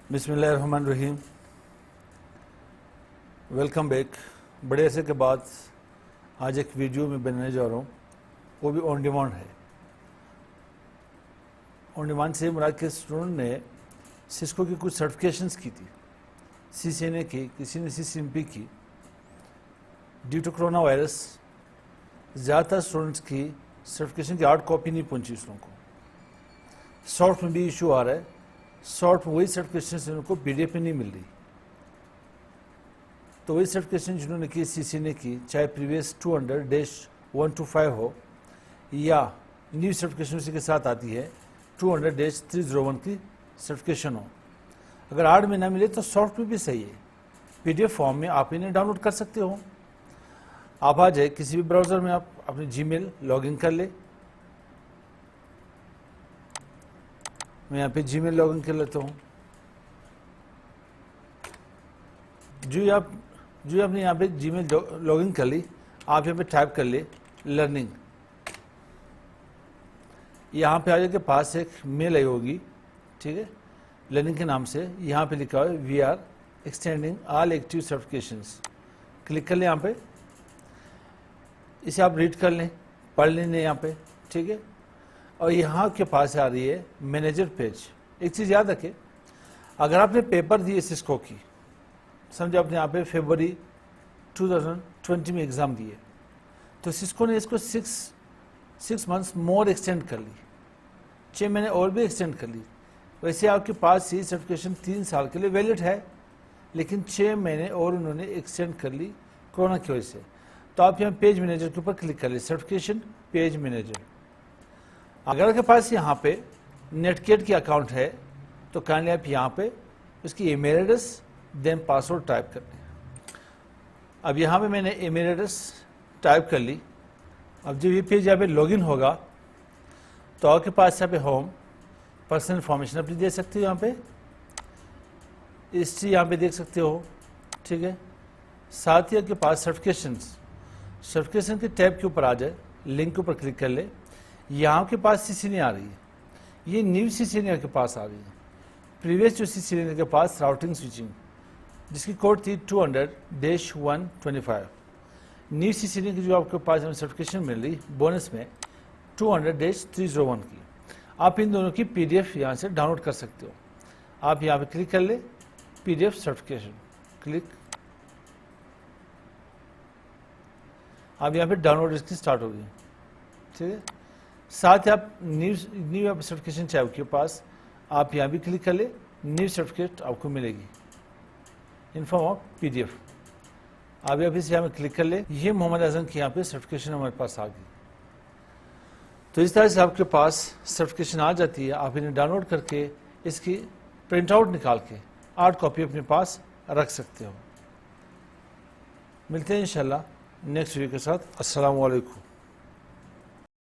बिस्मिल्लाहिर्रहमानिर्रहीम। Welcome back. बड़े अरसे के बाद आज एक वीडियो में बनाने जा रहा हूँ, वो भी ऑन डिमांड है। ऑन डिमांड से मुराद के स्टूडेंट ने सिस्को की कुछ सर्टिफिकेशंस की थी, CCNA की, किसी ने CCNP की। ड्यू टू कोरोना वायरस ज़्यादातर स्टूडेंट्स की सर्टिफिकेशन की हार्ड कॉपी नहीं पहुंची उन लोगों को। सॉफ्ट में भी इशू आ रहा है, सॉफ्ट में वही सर्टिफिकेशन उनको PDF में नहीं मिल रही। तो वही सर्टिफिकेशन जिन्होंने की CCNA की, चाहे प्रीवियस 200-125 हो या न्यू सर्टिफिकेशन उसी के साथ आती है 200-301 की सर्टिफिकेशन हो, अगर हार्ड में ना मिले तो सॉफ्ट में भी सही है, PDF फॉर्म में आप इन्हें डाउनलोड कर सकते हो। आप आ जाए किसी भी ब्राउज़र में, आप अपने Gmail लॉगिन कर ले। मैं यहाँ पे Gmail लॉगिन कर लेता हूँ। जो आपने यहाँ पे Gmail लॉगिन कर ली, आप यहाँ पे टाइप कर ले लर्निंग। यहाँ पे आगे के पास एक मेल आई होगी, ठीक है, लर्निंग के नाम से। यहाँ पे लिखा है we are extending all active certifications. Click कर लें यहाँ पे, इसे आप रीड कर लें, पढ़ लें यहाँ पे, ठीक है। और यहाँ के पास आ रही है मैनेजर पेज। एक चीज़ याद रखें, अगर आपने पेपर दिए सिस्को की, समझो आपने यहाँ पे फरवरी 2020 में एग्ज़ाम दिए, तो सिस्को ने इसको 6 मंथ्स मोर एक्सटेंड कर ली, 6 महीने और भी एक्सटेंड कर ली। वैसे आपके पास ये सर्टिफिकेशन 3 साल के लिए वैलिड है, लेकिन 6 महीने और उन्होंने एक्सटेंड कर ली कोरोना की वजह से। तो आप यहाँ पेज मैनेजर के ऊपर क्लिक कर ले, सर्टिफिकेशन पेज मैनेजर। अगर आपके पास यहाँ पे नेटकेट की अकाउंट है तो काइंडली आप यहाँ पे उसकी email address then password type कर लें। अब यहाँ पे मैंने ईमेल एड्रेस टाइप कर ली। अब जब ये पेज यहाँ पे लॉगिन होगा तो आपके पास यहाँ पे होम पर्सनल इन्फॉर्मेशन अपनी दे सकते हो, यहाँ पे हिस्ट्री यहाँ पे देख सकते हो, ठीक है। साथ ही आपके पास सर्टिफिकेशन के टैब के ऊपर आ जाए, लिंक के ऊपर क्लिक कर ले। यहाँ के पास CCNA आ रही है, ये न्यू CCNA के पास आ रही है। प्रीवियस जो CCNA के पास राउटिंग स्विचिंग, जिसकी कोड थी 200-125। न्यू CCNA की जो आपके पास सर्टिफिकेशन मिल रही बोनस में 200-301 की, आप इन दोनों की PDF यहाँ से डाउनलोड कर सकते हो। आप यहाँ पे क्लिक कर ले, PDF सर्टिफिकेशन क्लिक। अब यहाँ पे डाउनलोड इसकी स्टार्ट होगी, ठीक है। साथ ही आप न्यू सर्टिफिकेशन चाहे आपके पास, आप यहाँ भी क्लिक कर ले, न्यू सर्टिफिकेट आपको मिलेगी इन फॉर्म ऑफ PDF। आप यहाँ से यहाँ पे क्लिक कर ले, ये मोहम्मद आजम की यहाँ पे सर्टिफिकेशन हमारे पास आ गई। तो इस तरह से आपके पास सर्टिफिकेशन आ जाती है। आप इन्हें डाउनलोड करके इसकी प्रिंट आउट निकाल के हार्ड कॉपी अपने पास रख सकते हो। मिलते हैं इंशाल्लाह नेक्स्ट वीडियो के साथ। अस्सलामु अलैकुम।